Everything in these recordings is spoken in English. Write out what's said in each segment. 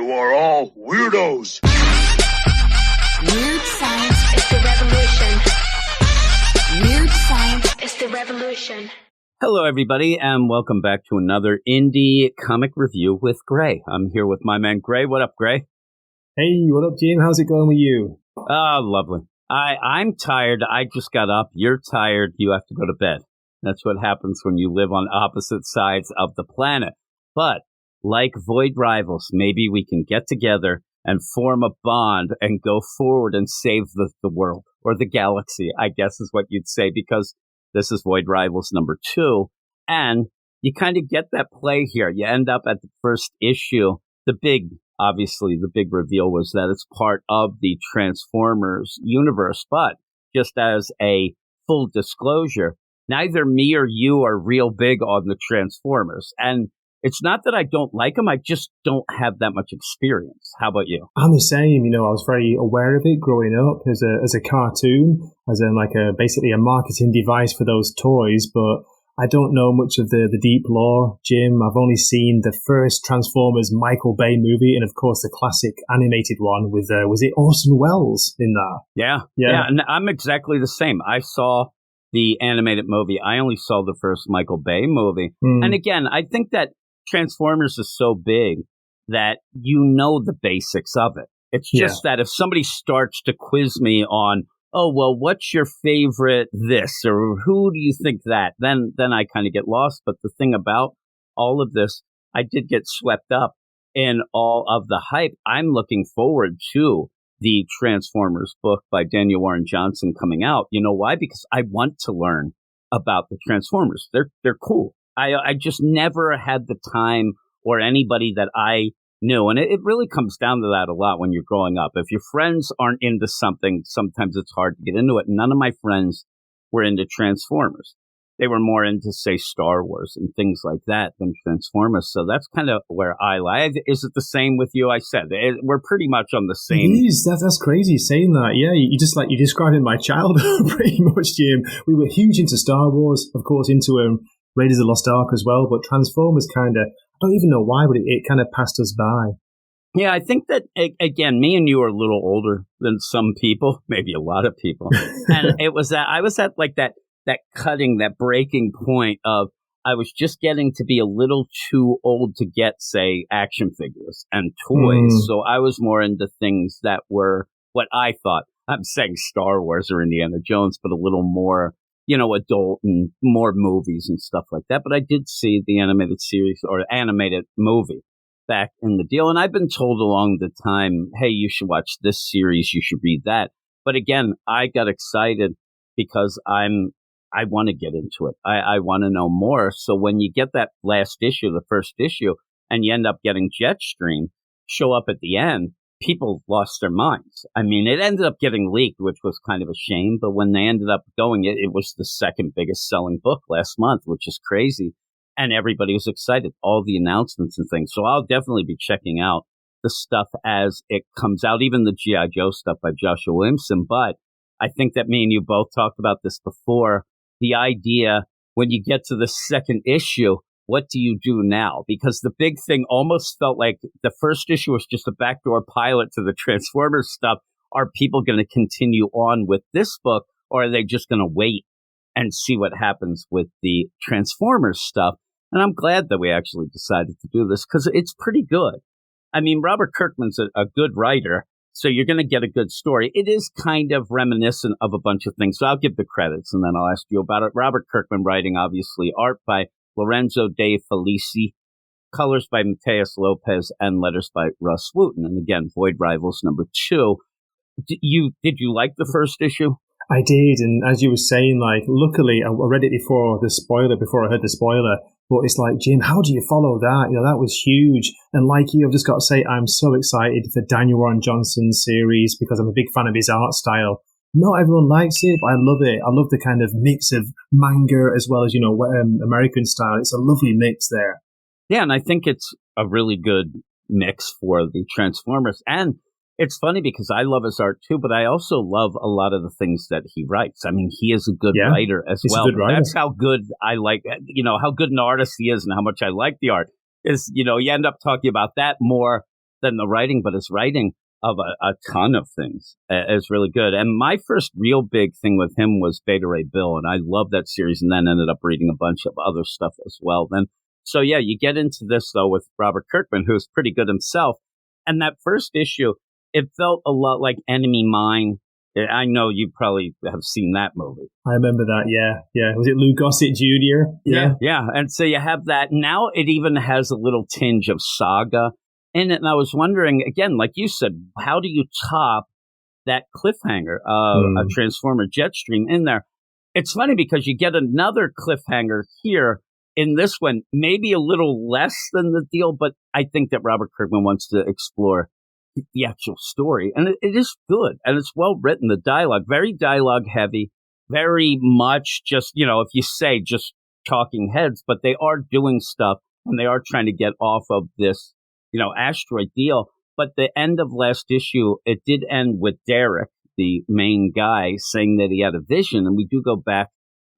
You are all weirdos. Weird science is the revolution. Weird science is the revolution. Hello, everybody, and welcome back to another Indie Comic Review with Gray. I'm here with my man, Gray. What up, Gray? Hey, what up, Jim? How's it going with you? Oh, lovely. I'm tired. I just got up. You're tired. You have to go to bed. That's what happens when you live on opposite sides of the planet. But like Void Rivals, maybe we can get together and form a bond and go forward and save the world, or the galaxy, I guess is what you'd say, because this is Void Rivals number 2. And you kind of get that play here. You end up at the first issue. Obviously, the big reveal was that it's part of the Transformers universe. But just as a full disclosure, neither me or you are real big on the Transformers. And it's not that I don't like them, I just don't have that much experience. How about you? I'm the same. I was very aware of it growing up as a cartoon, as basically a marketing device for those toys, but I don't know much of the deep lore, Jim. I've only seen the first Transformers Michael Bay movie, and of course the classic animated one with, was it Orson Welles in that? Yeah, and I'm exactly the same. I saw the animated movie. I only saw the first Michael Bay movie. And again, I think that Transformers is so big that you know the basics of it. It's just that if somebody starts to quiz me on, oh, well, what's your favorite this, or who do you think that, then I kind of get lost. But the thing about all of this, I did get swept up in all of the hype. I'm looking forward to the Transformers book by Daniel Warren Johnson coming out. You know why? Because I want to learn about the Transformers. They're cool. I just never had the time or anybody that I knew. And it really comes down to that a lot when you're growing up. If your friends aren't into something, sometimes it's hard to get into it. None of my friends were into Transformers. They were more into, say, Star Wars and things like that than Transformers. So that's kind of where I lie. Is it the same with you? I said we're pretty much on the same. It is. That's crazy saying that. Yeah, you just you described in my childhood pretty much, Jim. We were huge into Star Wars, of course, into Raiders of the Lost Ark as well, but Transformers I don't even know why, but it kind of passed us by. Yeah, I think that, again, me and you are a little older than some people, maybe a lot of people. And it was that I was at that breaking point of I was just getting to be a little too old to get, say, action figures and toys. So I was more into things that were what I thought. I'm saying Star Wars or Indiana Jones, but a little more, adult and more movies and stuff like that. But I did see the animated series or animated movie back in the deal. And I've been told along the time, hey, you should watch this series. You should read that. But again, I got excited because I want to get into it. I want to know more. So when you get that last issue, the first issue, and you end up getting Jetstream show up at the end, people lost their minds. I mean, it ended up getting leaked, which was kind of a shame. But when they ended up going, it was the second biggest selling book last month, which is crazy. And everybody was excited, all the announcements and things. So I'll definitely be checking out the stuff as it comes out, even the G.I. Joe stuff by Joshua Williamson. But I think that me and you both talked about this before. The idea, when you get to the second issue, what do you do now? Because the big thing almost felt like the first issue was just a backdoor pilot to the Transformers stuff. Are people going to continue on with this book, or are they just going to wait and see what happens with the Transformers stuff? And I'm glad that we actually decided to do this because it's pretty good. I mean, Robert Kirkman's a good writer, so you're going to get a good story. It is kind of reminiscent of a bunch of things, so I'll give the credits and then I'll ask you about it. Robert Kirkman writing, obviously, art by Lorenzo De Felici, colors by Matheus Lopes, and letters by Russ Wooten. And again, Void Rivals number 2. Did you like the first issue? I did, and as you were saying, luckily I read it before I heard the spoiler, but it's like, Jim, how do you follow that? That was huge. And like you, I've just got to say, I'm so excited for Daniel Warren Johnson's series because I'm a big fan of his art style. Not everyone likes it, but I love it. I love the kind of mix of manga as well as, American style. It's a lovely mix there. Yeah, and I think it's a really good mix for the Transformers. And it's funny because I love his art too, but I also love a lot of the things that he writes. I mean, he is a good writer as well. A good writer. That's how good I like, how good an artist he is and how much I like the art is, you end up talking about that more than the writing, but his writing of a ton of things is really good. And my first real big thing with him was Beta Ray Bill, and I loved that series, and then ended up reading a bunch of other stuff as well. Then, so yeah, you get into this though with Robert Kirkman, who's pretty good himself. And that first issue, it felt a lot like Enemy Mine. I know you probably have seen that movie. I remember that, yeah. Was it Lou Gossett Jr.? Yeah. And so you have that. Now it even has a little tinge of saga in it. And I was wondering, again, like you said, how do you top that cliffhanger of a Transformer Jetstream in there? It's funny because you get another cliffhanger here in this one, maybe a little less than the deal, but I think that Robert Kirkman wants to explore the actual story, and it is good, and it's well written. The dialogue, very dialogue heavy, very much just, if you say just talking heads, but they are doing stuff, and they are trying to get off of this, asteroid deal. But the end of last issue, it did end with Derek, the main guy, saying that he had a vision, and we do go back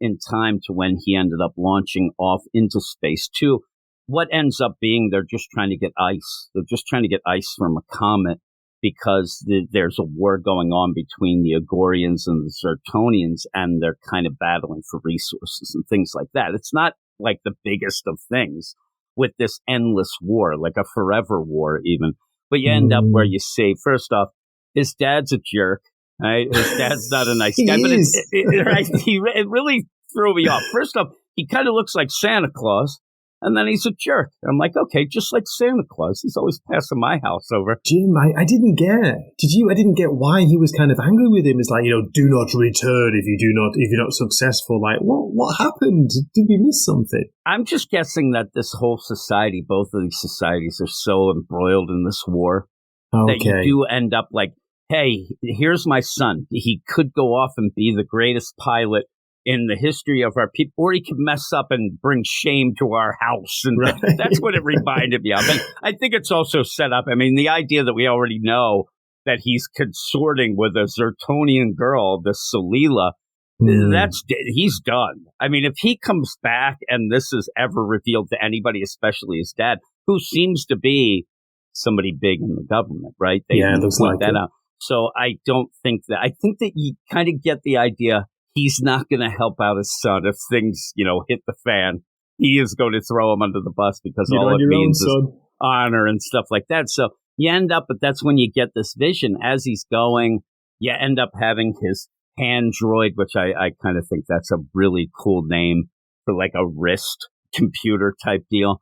in time to when he ended up launching off into space too. What ends up being they're just trying to get ice. They're just trying to get ice from a comet because there's a war going on between the Agorians and the Zertonians, and they're kind of battling for resources and things like that. It's not like the biggest of things with this endless war, like a forever war even. But you end up where you say, first off, his dad's a jerk. Right? His dad's not a nice guy, but it really threw me off. First off, he kind of looks like Santa Claus. And then he's a jerk. I'm like, okay, just like Santa Claus. He's always passing my house over. Jim, I didn't get. I didn't get why he was kind of angry with him. It's like, do not return if you're not successful. Like, what happened? Did we miss something? I'm just guessing that this whole society, both of these societies, are so embroiled in this war that you do end up like, hey, here's my son. He could go off and be the greatest pilot in the history of our people, or he could mess up and bring shame to our house. And that's what it reminded me of. And I think it's also set up. I mean, the idea that we already know that he's consorting with a Zertonian girl, this Solila, he's done. I mean, if he comes back and this is ever revealed to anybody, especially his dad, who seems to be somebody big in the government, right? They looks like that out. So I don't think that. I think that you kind of get the idea. He's not going to help out his son if things, hit the fan. He is going to throw him under the bus because all it means is honor and stuff like that. So you end up, but that's when you get this vision as he's going. You end up having his hand droid, which I kind of think that's a really cool name for like a wrist computer type deal.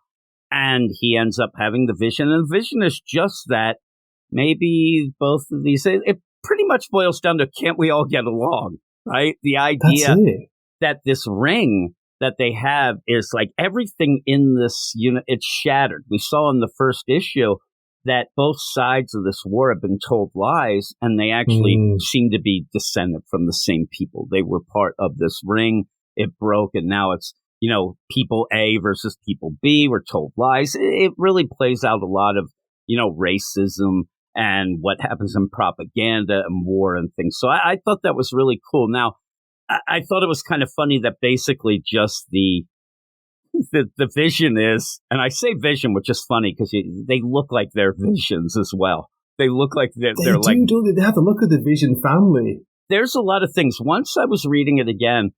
And he ends up having the vision. And the vision is just that maybe both of these, it pretty much boils down to, can't we all get along? Right? The idea that this ring that they have is like everything in this unit, it's shattered. We saw in the first issue that both sides of this war have been told lies, and they actually seem to be descended from the same people. They were part of this ring. It broke, and now it's, people A versus people B were told lies. It really plays out a lot of, racism and what happens in propaganda and war and things. So I thought that was really cool. Now, I thought it was kind of funny that basically just the vision is, and I say vision, which is funny because they look like they're visions as well. They look like they're like... They have the look of the Vision family. There's a lot of things. Once I was reading it again,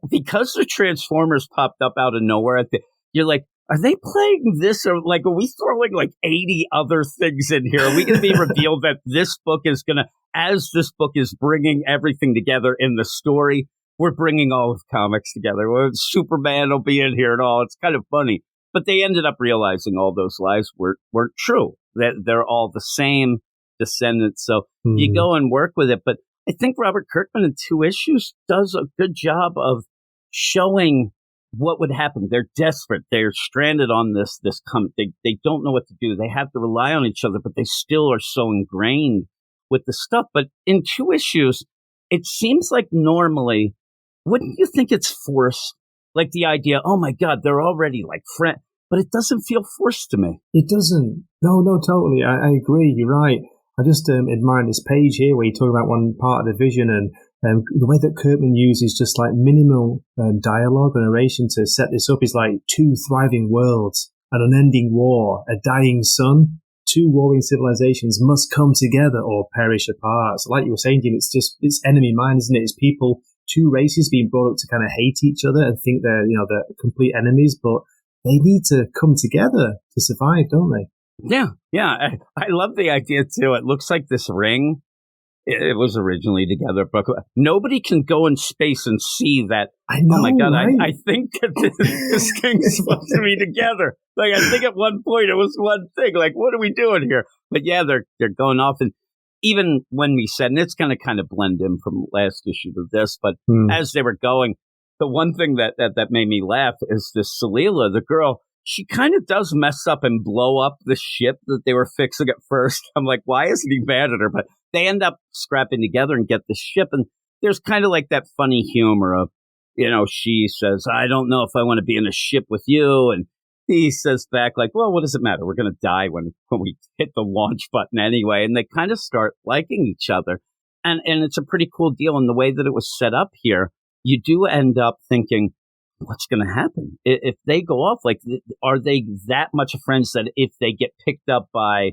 because the Transformers popped up out of nowhere, you're like, are they playing this, or like, are we throwing like 80 other things in here? Are we going to be revealed that this book is going to, as this book is bringing everything together in the story, we're bringing all of comics together. Superman will be in here and all. It's kind of funny. But they ended up realizing all those lies weren't true, that they're all the same descendants. So you go and work with it. But I think Robert Kirkman in 2 issues does a good job of showing what would happen. They're desperate. They're stranded on this comet. They don't know what to do. They have to rely on each other, but they still are so ingrained with the stuff. But in 2 issues, it seems like normally, wouldn't you think it's forced? Like the idea, oh my God, they're already like friends. But it doesn't feel forced to me. It doesn't. No, totally. I agree. You're right. I just admire this page here where you talk about one part of the vision, and the way that Kirkman uses just like minimal dialogue and narration to set this up is like 2 thriving worlds, an unending war, a dying sun, two warring civilizations must come together or perish apart. So like you were saying, Jim, it's enemy mind, isn't it? It's people, two races being brought up to kind of hate each other and think they're complete enemies, but they need to come together to survive, don't they? Yeah. I love the idea too. It looks like this ring. It was originally together, but nobody can go in space and see that. I know, oh my God, right? I think that this thing's supposed to be together. Like, I think at one point it was one thing. Like, what are we doing here? But yeah, they're going off. And even when we said, and it's going to kind of blend in from last issue to this, but as they were going, the one thing that made me laugh is this Salila, the girl. She kind of does mess up and blow up the ship that they were fixing at first. I'm like, why isn't he mad at her? But they end up scrapping together and get the ship. And there's kind of like that funny humor of, she says, I don't know if I want to be in a ship with you. And he says back like, well, what does it matter? We're going to die when we hit the launch button anyway. And they kind of start liking each other. And it's a pretty cool deal. And the way that it was set up here, you do end up thinking, what's going to happen if they go off? Like, are they that much friends that if they get picked up by,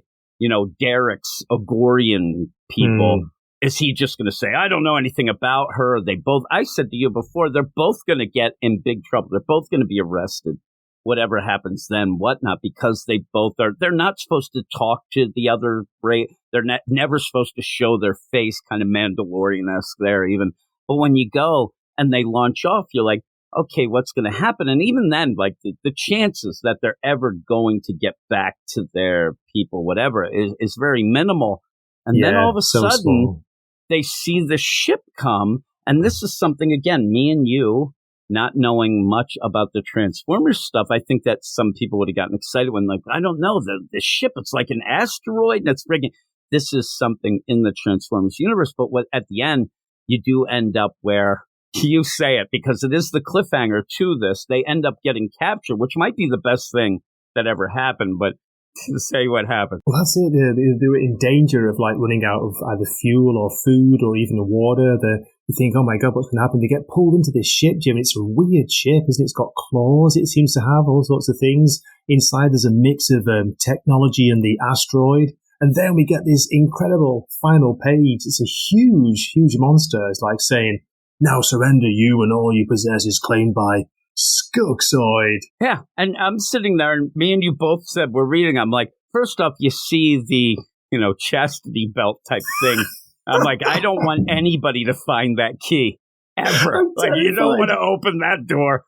Derek's Agorian people, is he just going to say, I don't know anything about her? They both, I said to you before, they're both going to get in big trouble. They're both going to be arrested, whatever happens then, whatnot, because they both they're not supposed to talk to the other race. They're never supposed to show their face, kind of Mandalorian-esque there even. But when you go and they launch off, you're like, okay, what's going to happen? And even then, like the chances that they're ever going to get back to their people, whatever, is very minimal. And then all of a sudden, they see the ship come. And this is something, again, me and you, not knowing much about the Transformers stuff, I think that some people would have gotten excited when, like, I don't know, the ship, it's like an asteroid and it's friggin'. This is something in the Transformers universe. But at the end, you do end up where you say it, because it is the cliffhanger to this. They end up getting captured, which might be the best thing that ever happened, but to say what happened. Well, that's it. They were in danger of like running out of either fuel or food or even water. You think, oh my God, what's going to happen? They get pulled into this ship, Jim. It's a weird ship, isn't it? It's got claws. It seems to have all sorts of things. Inside there's a mix of technology and the asteroid. And then we get this incredible final page. It's a huge, huge monster. It's like saying, now surrender, you and all you possess is claimed by Skuxoid. Yeah, and I'm sitting there, and me and you both said, we're reading, I'm like, first off, you see the, chastity belt type thing. I'm like, I don't want anybody to find that key, ever. Like, you don't want to open that door.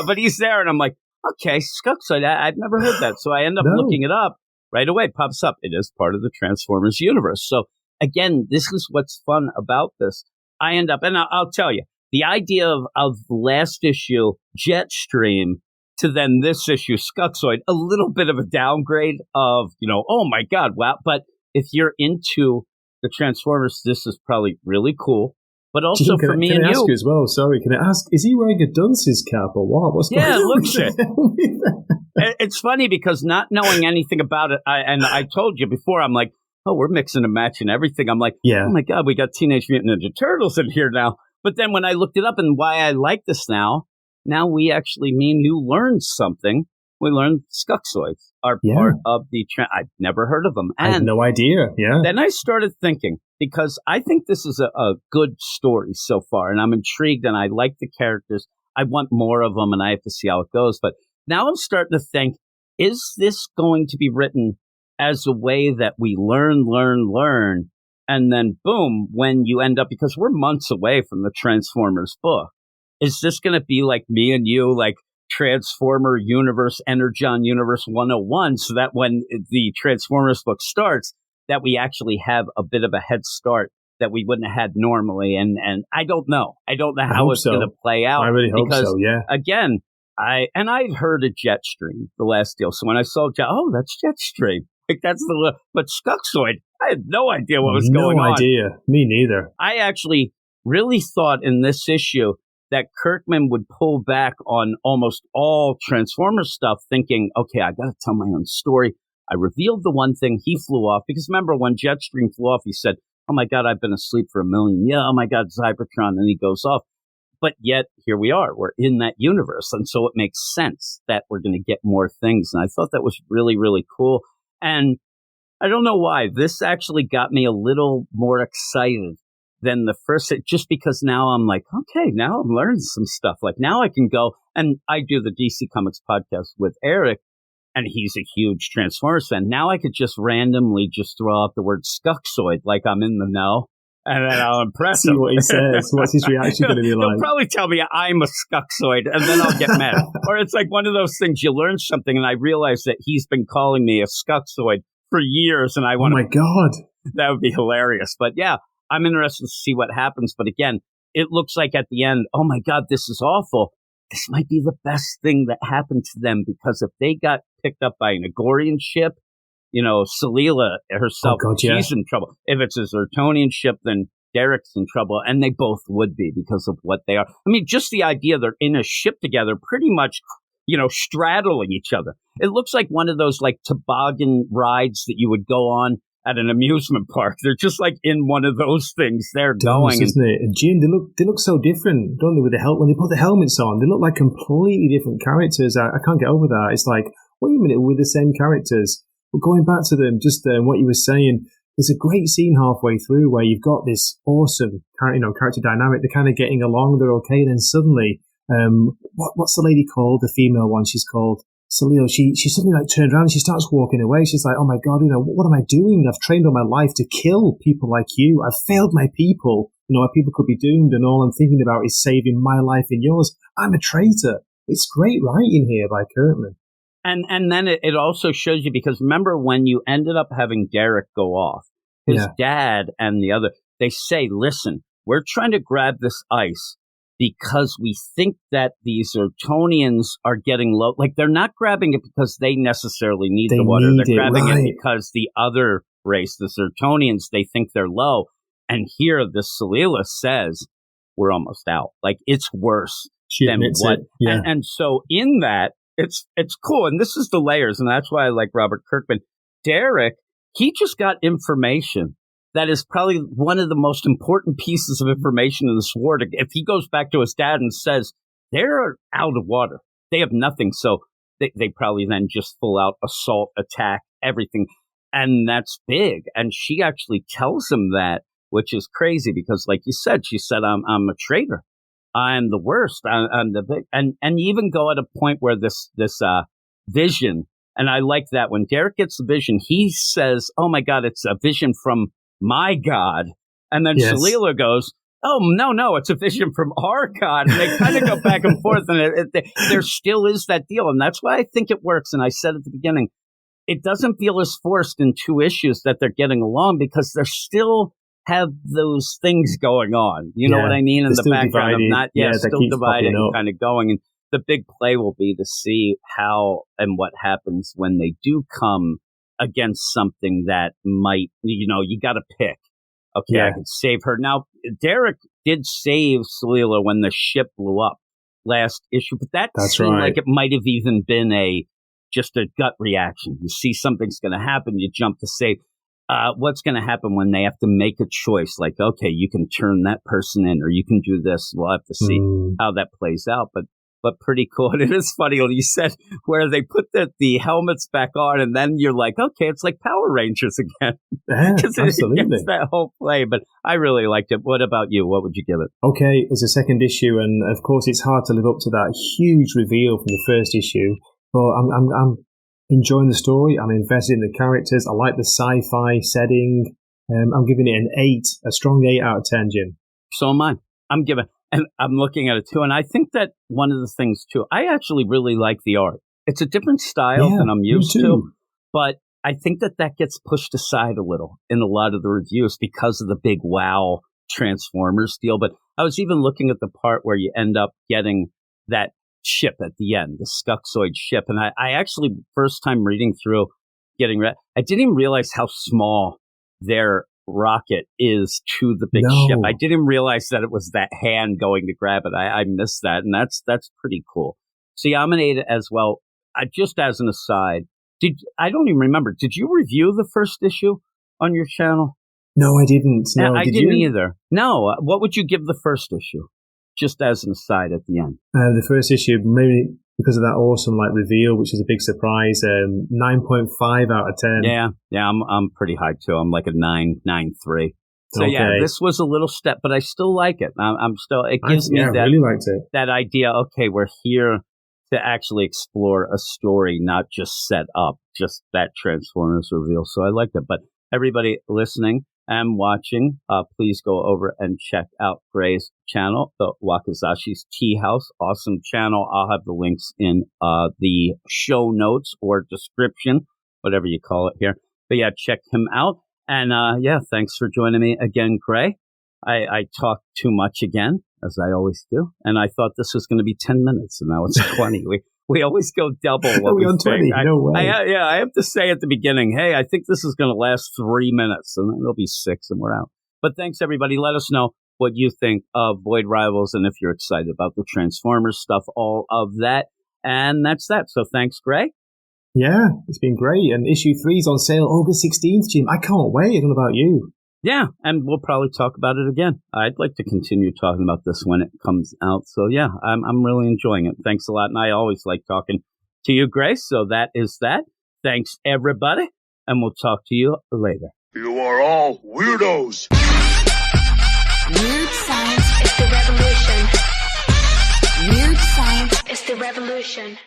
But he's there, and I'm like, okay, Skuxoid, I've never heard that. So I end up looking it up. Right away, pops up. It is part of the Transformers universe. So, again, this is what's fun about this. I end up, and I'll tell you, the idea of last issue, Jetstream, to then this issue, Skuxoid, a little bit of a downgrade of, oh my God, wow. But if you're into the Transformers, this is probably really cool. But also for me and you. Can I ask you as well? Sorry, can I ask, is he wearing a dunce's cap or what? What's going on? Yeah, looks it. It's funny because not knowing anything about it, I told you before, I'm like, oh, we're mixing and matching everything. I'm like, oh my God, we got Teenage Mutant Ninja Turtles in here now. But then when I looked it up and why I like this now we actually, me and you learned something. We learned Skuxoids are part of the, I've never heard of them. And I had no idea, Then I started thinking, because I think this is a good story so far, and I'm intrigued and I like the characters. I want more of them and I have to see how it goes. But now I'm starting to think, is this going to be written as a way that we learn, and then boom, when you end up, because we're months away from the Transformers book, is this going to be like me and you, like Transformer Universe, Energon Universe 101, so that when the Transformers book starts, that we actually have a bit of a head start that we wouldn't have had normally? And I don't know. I don't know how it's going to play out. I really hope so, yeah. Again, I'd heard of Jetstream, the last deal. So when I saw that's Jetstream. Like, that's but Skuxoid, I had no idea what was going on. No idea. Me neither. I actually really thought in this issue that Kirkman would pull back on almost all Transformers stuff, thinking, okay, I got to tell my own story. I revealed the one thing, he flew off. Because remember, when Jetstream flew off, he said, oh my God, I've been asleep for 1,000,000. Yeah, oh my God, Cybertron. And he goes off. But yet, here we are. We're in that universe. And so it makes sense that we're going to get more things. And I thought that was really, really cool. And I don't know why. This actually got me a little more excited than the first, just because now I'm like, okay, now I'm learning some stuff. Like now I can go, and I do the DC Comics podcast with Eric, and he's a huge Transformers fan. Now I could just randomly just throw out the word Skuxoid like I'm in the know, and then I'll impress See him. what he says. What's his reaction going to be like? He'll probably tell me I'm a Skuxoid, and then I'll get mad. Or it's like one of those things, you learn something, and I realize that he's been calling me a Skuxoid for years, and I want Oh my God. That would be hilarious. But yeah, I'm interested to see what happens. But again, it looks like at the end, oh my God, this is awful. This might be the best thing that happened to them, because if they got picked up by an Agorian ship, you know, Selila herself, she's in trouble. If it's a Zertonian ship, then Derek's in trouble, and they both would be because of what they are. I mean, just the idea they're in a ship together, pretty much, you know, straddling each other. It looks like one of those like toboggan rides that you would go on at an amusement park. They're just like in one of those things. They're going, isn't it? And Jim, they look so different, don't they? With the when they put the helmets on, they look like completely different characters. I can't get over that. It's like, wait a minute, we're the same characters. But going back to them, just what you were saying, there's a great scene halfway through where you've got this awesome, character dynamic. They're kind of getting along. They're okay. Then suddenly, what's the lady called? The female one. She's called Selena. She suddenly like turns around and she starts walking away. She's like, oh my God, you know, what am I doing? I've trained all my life to kill people like you. I've failed my people. You know, my people could be doomed, and all I'm thinking about is saving my life and yours. I'm a traitor. It's great writing here by Kirkman. And then it also shows you, because remember when you ended up having Derek go off, his dad and the other, they say, listen, we're trying to grab this ice because we think that these Zertonians are getting low. Like, they're not grabbing it because they necessarily need the water. They're grabbing it because the other race, the Zertonians, they think they're low. And here, this Selila says, we're almost out. Like, it's worse than what. Yeah. And so in that, it's cool. And this is the layers. And that's why I like Robert Kirkman. Derek, he just got information that is probably one of the most important pieces of information in this war. If he goes back to his dad and says, they're out of water, they have nothing. So they probably then just full out assault, attack, everything. And that's big. And she actually tells him that, which is crazy because, like you said, she said, I'm a traitor. I'm the worst. I'm the big. And you even go at a point where this vision, and I like that when Derek gets the vision, he says, oh my God, it's a vision from my God. And then Selila goes, oh, no, it's a vision from our God. And they kind of go back and forth, and there still is that deal. And that's why I think it works. And I said at the beginning, it doesn't feel as forced in two issues that they're getting along, because they're still have those things going on. You know what I mean? In the background of not, still divided and kind of going. And the big play will be to see how and what happens when they do come against something that might, you know, you got to pick. Okay, I could save her. Now, Derek did save Selila when the ship blew up last issue, but that seemed like it might have even been just a gut reaction. You see something's going to happen, you jump to save. What's going to happen when they have to make a choice? Like, okay, you can turn that person in, or you can do this. We'll have to see how that plays out. But pretty cool. And it is funny when you said where they put the helmets back on, and then you're like, okay, it's like Power Rangers again. Yeah, absolutely. It's that whole play. But I really liked it. What about you? What would you give it? Okay, it's a second issue, and of course, it's hard to live up to that huge reveal from the first issue. But I'm enjoying the story. I'm invested in the characters. I like the sci-fi setting. I'm giving it an 8, a strong 8 out of 10, Jim. So am I. And I'm looking at it too. And I think that one of the things too, I actually really like the art. It's a different style than I'm used to, but I think that gets pushed aside a little in a lot of the reviews because of the big wow Transformers deal. But I was even looking at the part where you end up getting that ship at the end, the Skuxoid ship. And I actually, first time reading through, I didn't even realize how small their rocket is to the big ship. I didn't realize that it was that hand going to grab it. I missed that. And that's pretty cool. So yeah, I'm an 8 as well. Just as an aside, I don't even remember. Did you review the first issue on your channel? No, I didn't. No, I didn't either. No. What would you give the first issue? Just as an aside at the end. The first issue, maybe because of that awesome like reveal, which is a big surprise. 9.5 out of 10. Yeah, I'm pretty high too. I'm like a 9.3. So Okay. yeah, this was a little step, but I still like it. I'm still. It gives me I really liked it. that idea. Okay, we're here to actually explore a story, not just set up just that Transformers reveal. So I like that. But everybody listening and watching, please go over and check out Gray's channel, the Wakazashi's Tea House. Awesome channel. I'll have the links in the show notes or description, whatever you call it here. But yeah, check him out. And yeah, thanks for joining me again, Gray. I talked too much again, as I always do. And I thought this was going to be 10 minutes, and now it's 20. We always go double what we on 20? No way. I have to say at the beginning, hey, I think this is going to last 3 minutes, and then it'll be 6, and we're out. But thanks, everybody. Let us know what you think of Void Rivals, and if you're excited about the Transformers stuff, all of that. And that's that. So thanks, Gray. Yeah, it's been great. And issue 3 is on sale August 16th, Jim. I can't wait. I don't know about you. Yeah, and we'll probably talk about it again. I'd like to continue talking about this when it comes out. So yeah, I'm really enjoying it. Thanks a lot. And I always like talking to you, Grace. So that is that. Thanks, everybody. And we'll talk to you later. You are all weirdos. Weird science is the revolution. Weird science is the revolution.